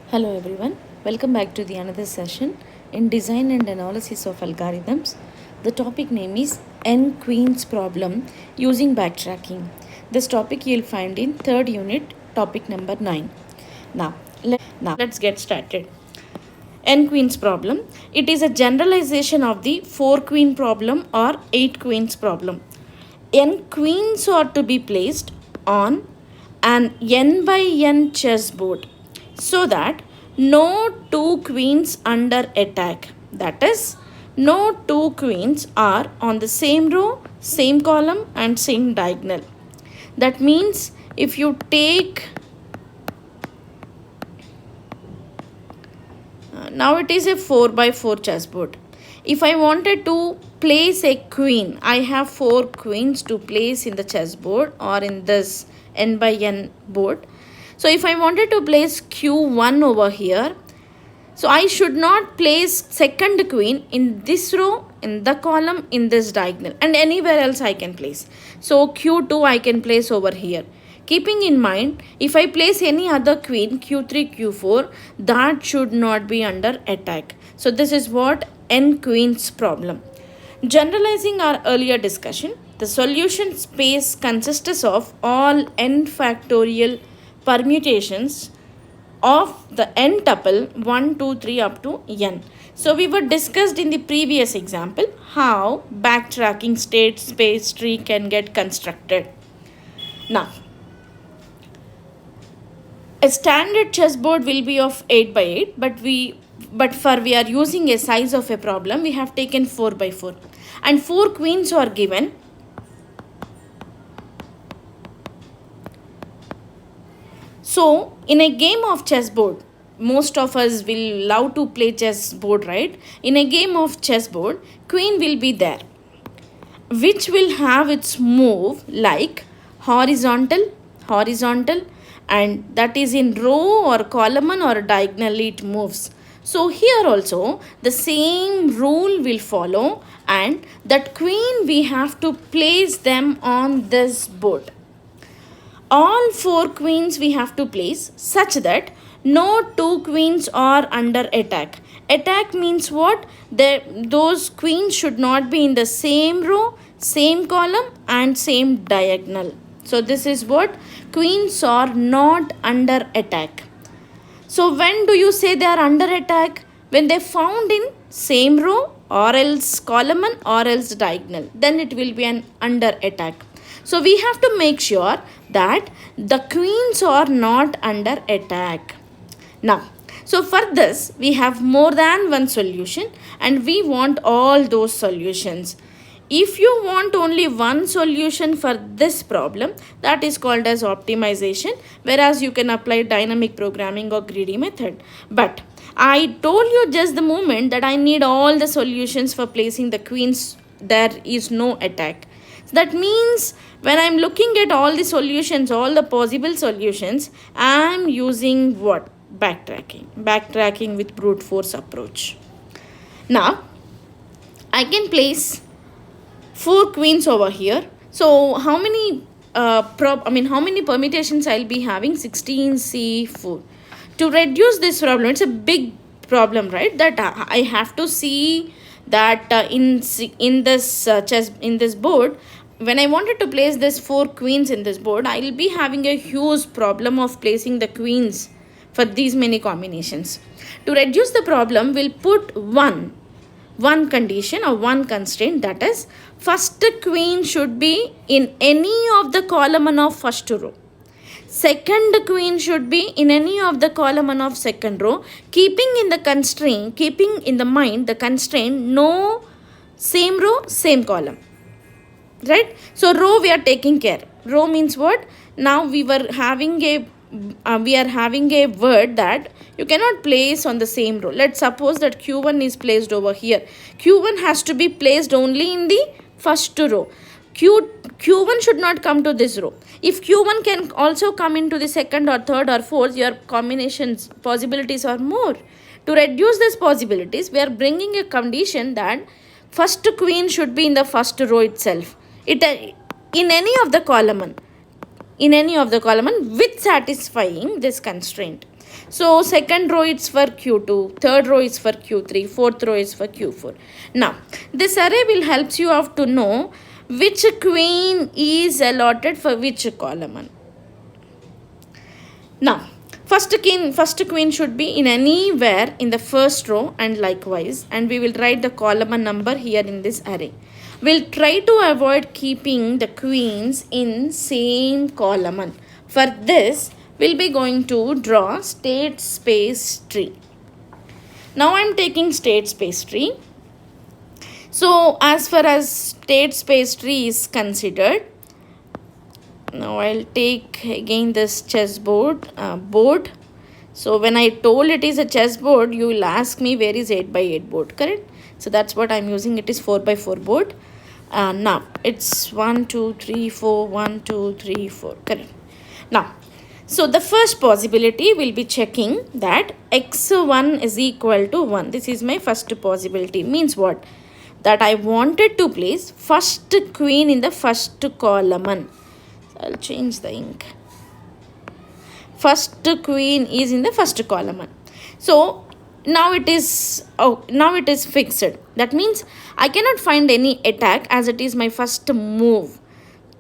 Hello everyone, welcome back to the another session in design and analysis of algorithms. The topic name is N Queen's problem using backtracking. This topic you'll find in third unit, topic number 9. Now, let's get started. N Queen's problem. It is a generalization of the 4 queen problem or 8 queens problem. N queens are to be placed on an n by n chessboard so that no two queens under attack, that is, no two queens are on the same row, same column, and same diagonal. That means if you take now it is a 4 by 4 chessboard. If I wanted to place a queen, I have 4 queens to place in the chessboard or in this n by n board. So if I wanted to place q1 over here, so I should not place second queen in this row, in the column, in this diagonal, and anywhere else I can place. So q2 I can place over here. Keeping in mind, if I place any other queen, q3, q4, that should not be under attack. So this is what n queens problem. Generalizing our earlier discussion, the solution space consists of all n factorial permutations of the n tuple 1, 2, 3 up to n. So we were discussed in the previous example how backtracking state space tree can get constructed. Now, a standard chessboard will be of 8 by 8, but we are using a size of a problem, we have taken 4 by 4, and 4 queens are given. So in a game of chessboard, most of us will love to play chessboard, right? In a game of chessboard, queen will be there, which will have its move like horizontal, and that is in row or column or diagonally it moves. So here also the same rule will follow, and that queen we have to place them on this board. All 4 queens we have to place such that no 2 queens are under attack. Attack means what? Those queens should not be in the same row, same column, and same diagonal. So this is what queens are not under attack. So when do you say they are under attack? When they found in same row or else column or else diagonal, then it will be an under attack. So we have to make sure that the queens are not under attack. Now, so for this we have more than one solution and we want all those solutions. If you want only one solution for this problem, that is called as optimization, whereas you can apply dynamic programming or greedy method. But I told you just the moment that I need all the solutions for placing the queens, there is no attack. That means when I'm looking at all the solutions, all the possible solutions, I'm using what? Backtracking with brute force approach. Now, I can place 4 queens over here. So how many how many permutations I'll be having? 16c4. To reduce this problem, it's a big problem, right? That I have to see that in this board, when I wanted to place this 4 queens in this board, I will be having a huge problem of placing the queens for these many combinations. To reduce the problem, we'll put one condition or one constraint, that is first queen should be in any of the column of first row. Second queen should be in any of the column of second row, keeping in the mind the constraint no same row, same column. Right? So row we are taking care. Row means what? Now we are having a word that you cannot place on the same row. Let's suppose that q1 is placed over here. Q1 has to be placed only in the first row. Q1 should not come to this row. If Q1 can also come into the second or third or fourth, your combinations possibilities are more. To reduce these possibilities, we are bringing a condition that first queen should be in the first row itself. In any of the column. in any of the column with satisfying this constraint. So second row is for Q2, third row is for Q3, fourth row is for Q4. Now, this array will help you out to know which queen is allotted for which column. Now, first queen should be in anywhere in the first row and likewise, and we will write the column number here in this array. We'll try to avoid keeping the queens in same column. For this, we'll be going to draw state space tree. Now I'm taking state space tree. So as far as state space tree is considered, now I'll take again this chessboard board. So when I told it is a chessboard, you will ask me where is 8x8 board, correct? So that's what I'm using. It is 4x4 board. Now it's 1 2 3 4 1 2 3 4, correct? Now, so the first possibility will be checking that x1 is equal to 1. This is my first possibility. Means what? That I wanted to place first queen in the first column. I'll change the ink. First queen is in the first column. So now it is fixed. That means I cannot find any attack as it is my first move.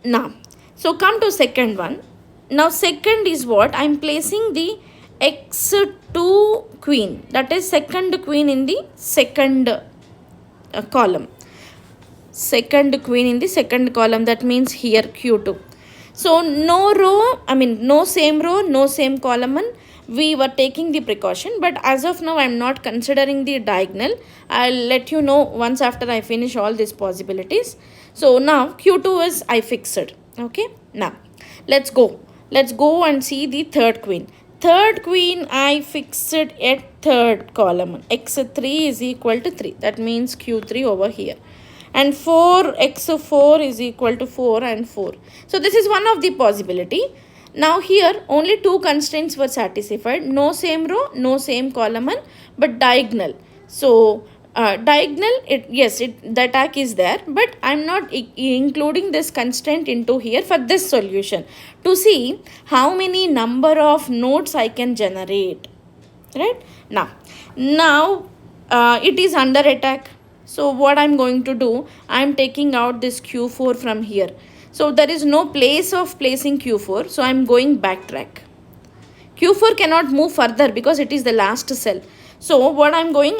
Now, so come to second one. Now second is what? I am placing the x2 queen. That is second queen in the second column. Second queen in the second column. That means here Q2. So no same row, no same column. We were taking the precaution, but as of now I am not considering the diagonal. I'll let you know once after I finish all these possibilities. So now Q2 is I fixed. Okay. Now let's go and see the third queen. Third queen I fixed at third column. x3 is equal to 3. That means Q3 over here. And x4 is equal to 4 and 4. So this is one of the possibility. Now here only two constraints were satisfied. No same row, no same column, but diagonal. So diagonal, the attack is there, but I'm not including this constraint into here for this solution to see how many number of nodes I can generate. Right? Now it is under attack. So what I'm going to do, I'm taking out this Q4 from here. So there is no place of placing Q4. So I'm going backtrack. Q4 cannot move further because it is the last cell. So what I'm going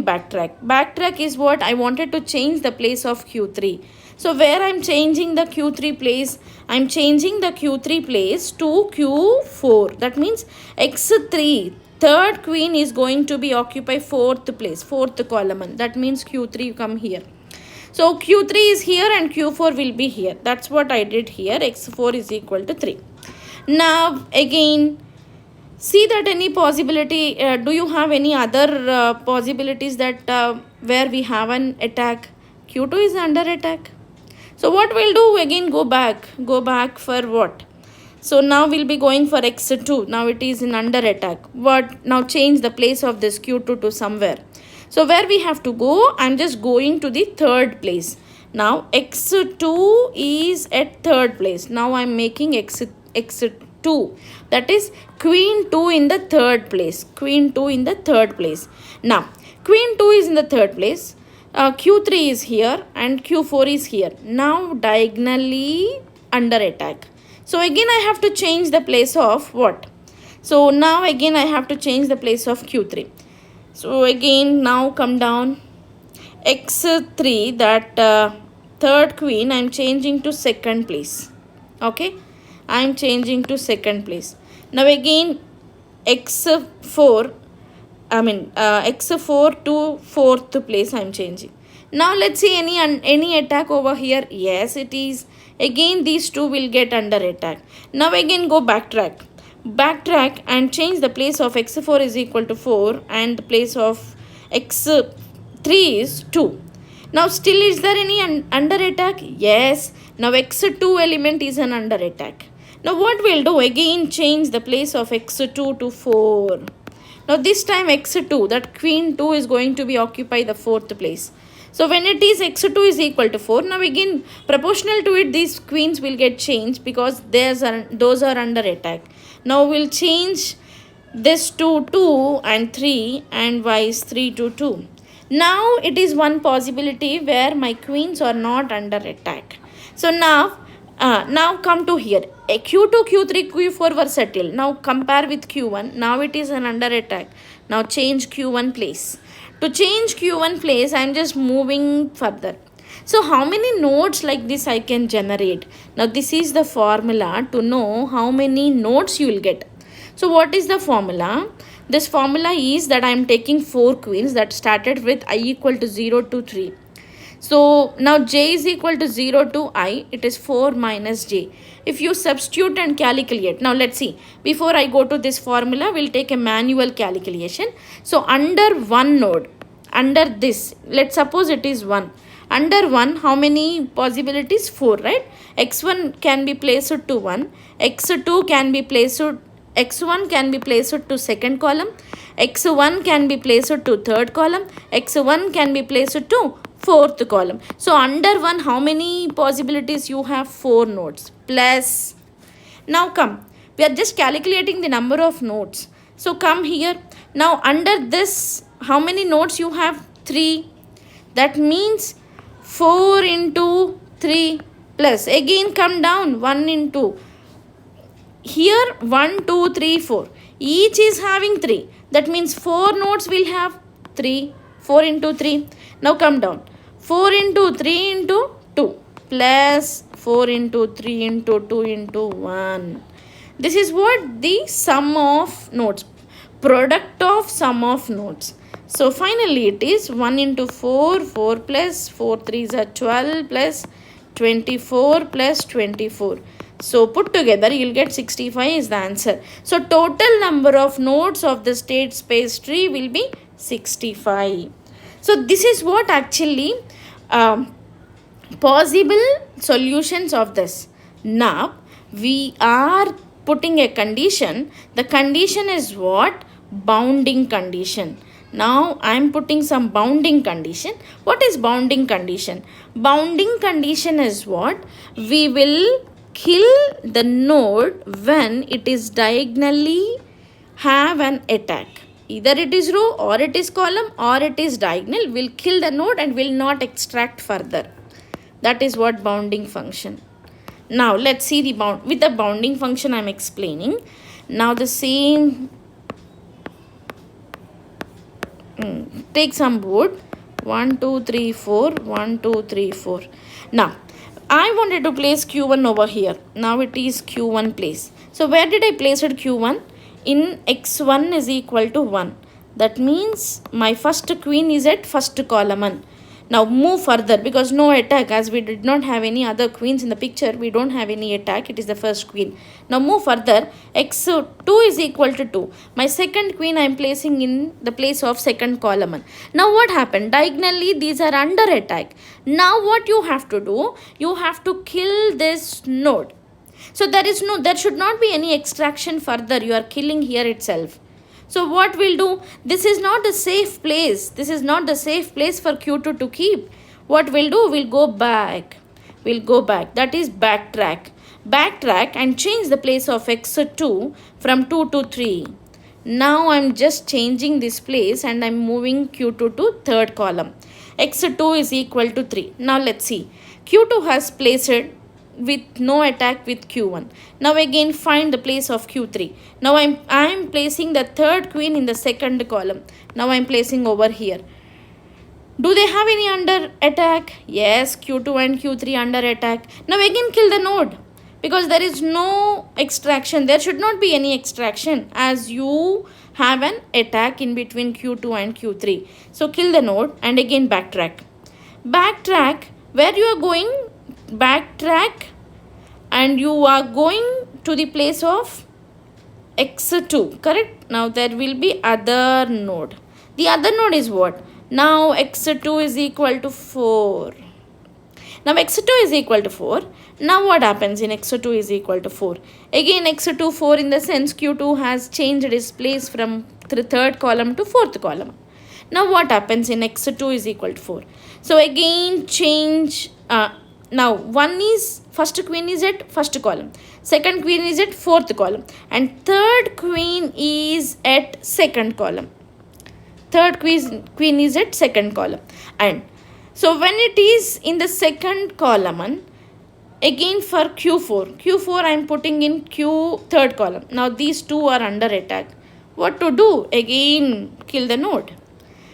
backtrack. Backtrack is what? I wanted to change the place of Q3. So where I'm changing the Q3 place? I'm changing the Q3 place to Q4. That means x3. Third queen is going to be occupy fourth place, fourth column. That means Q3 come here. So Q3 is here and Q4 will be here. That's what I did here. x4 is equal to 3. Now again, see that any possibility, do you have any other possibilities that where we have an attack? Q2 is under attack. So what we'll do, again go back for what? So now we'll be going for x2. Now it is in under attack. What? Now change the place of this Q2 to somewhere. So where we have to go, I'm just going to the third place. Now x2 is at third place. Now I'm making x2. That is queen 2 in the third place. Queen 2 in the third place. Now queen 2 is in the third place. Q3 is here and Q4 is here. Now diagonally under attack. So again I have to change the place of what? So now again I have to change the place of Q3. So again now come down. x3, that third queen, I am changing to second place. Okay. I am changing to second place. Now again x4 to fourth place I am changing. Now let's see any attack over here. Yes, it is. Again these two will get under attack. Now again go backtrack and change the place of x4 is equal to 4 and the place of x3 is 2. Now still is there any under attack? Yes. Now x2 element is an under attack. Now what we'll do, again change the place of x2 to 4. Now this time x2, that queen 2 is going to be occupy the fourth place. So when it is x2 is equal to 4, now again proportional to it these queens will get changed because those are under attack. Now we'll change this to 2 and 3 and vice 3 to 2. Now it is one possibility where my queens are not under attack. So now come to here. Q2, Q3, Q4 were settled. Now compare with Q1. Now it is an under attack. Now change Q1 place. To change Q1 place, I am just moving further. So how many nodes like this I can generate? Now this is the formula to know how many nodes you will get. So what is the formula? This formula is that I am taking 4 queens that started with I equal to 0 to 3. So now j is equal to 0 to I, it is 4 minus j. If you substitute and calculate, now let's see. Before I go to this formula, we'll take a manual calculation. So under one node, under this, let's suppose it is 1. Under 1, how many possibilities? 4, right? x1 can be placed to 1, x2 can be placed to x1 can be placed to second column, x1 can be placed to third column, x1 can be placed to fourth column. So under 1, how many possibilities you have? 4 nodes plus. Now come, we are just calculating the number of nodes. So come here. Now under this, how many nodes you have? 3. That means 4 into 3 plus. Again come down, 1 into. Here 1, 2, 3, 4. Each is having 3. That means 4 nodes will have 3. 4 into 3. Now come down. 4 into 3 into 2 plus 4 into 3 into 2 into 1. This is what the sum of nodes. Product of sum of nodes. So finally it is 1 into 4. 4 plus 4 3s are 12 plus 24 plus 24. So put together you will get 65 is the answer. So total number of nodes of the state space tree will be 65. So this is what actually possible solutions of this. Now we are putting a condition. The condition is what? Bounding condition. Now I am putting some bounding condition. What is bounding condition? Bounding condition is what? We will kill the node when it is diagonally have an attack. Either it is row or it is column or it is diagonal. We'll kill the node and will not extract further. That is what bounding function. Now let's see the bound. With the bounding function I am explaining. Now the same. Take some board. 1, 2, 3, 4. 1, 2, 3, 4. Now I wanted to place Q1 over here. Now it is Q1 place. So where did I place it? Q1? In x1 is equal to 1. That means my first queen is at first column. Now move further because no attack, as we did not have any other queens in the picture. We don't have any attack. It is the first queen. Now move further. x2 is equal to 2. My second queen I am placing in the place of second column. Now what happened? Diagonally these are under attack. Now what you have to do? You have to kill this node. So there should not be any extraction further. You are killing here itself. So what we'll do? This is not a safe place. This is not the safe place for Q2 to keep. What we'll do? We'll go back. We'll go back. That is backtrack. Backtrack and change the place of x2 from 2 to 3. Now I'm just changing this place and I'm moving Q2 to third column. x2 is equal to 3. Now let's see. Q2 has placed with no attack with Q1. Now again find the place of Q3. Now I am placing the third queen in the second column. Now I am placing over here. Do they have any under attack? Yes, Q2 and Q3 under attack. Now again kill the node because there is no extraction. There should not be any extraction as you have an attack in between Q2 and Q3. So kill the node and again backtrack. Backtrack where you are going. Backtrack and you are going to the place of x2, correct? Now there will be other node. The other node is what? Now x2 is equal to 4. Now x2 is equal to 4. Now what happens in x2 is equal to 4? Again x2 4 in the sense Q2 has changed its place from the third column to fourth column. Now what happens in x2 is equal to 4? So again change, now one is, first queen is at first column, second queen is at fourth column, and third queen is at second column. Third queen is at second column. And so when it is in the second column, again for q4 I am putting in q third column. Now these two are under attack. What to do? Again kill the node.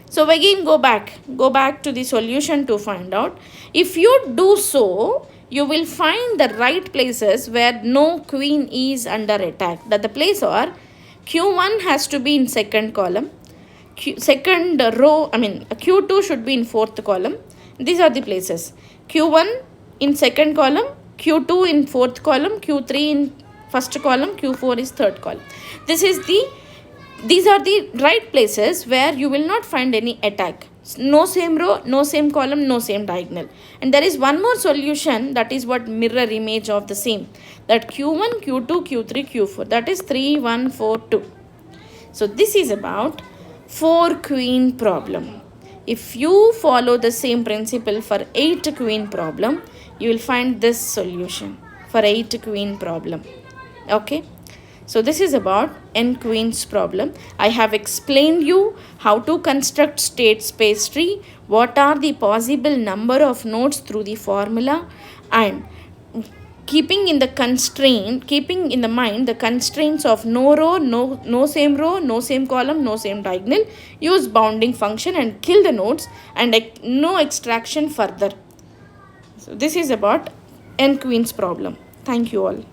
So again go back to the solution to find out. If you do so, you will find the right places where no queen is under attack. That the place are q1 has to be in second column, second row, q2 should be in fourth column. These are the places. q1 in second column, q2 in fourth column, q3 in first column, q4 is third column. These are the right places where you will not find any attack. No same row, no same column, no same diagonal. And there is one more solution, that is what mirror image of the same. That q1, q2, q3, q4. That is 3, 1, 4, 2. So this is about 4 queen problem. If you follow the same principle for 8 queen problem, you will find this solution for 8 queen problem. Okay. So this is about n queens problem. I have explained you how to construct state space tree, what are the possible number of nodes through the formula, and keeping in the mind the constraints of no row, no same row, no same column, no same diagonal, use bounding function and kill the nodes, and no extraction further. So this is about n queens problem. Thank you all.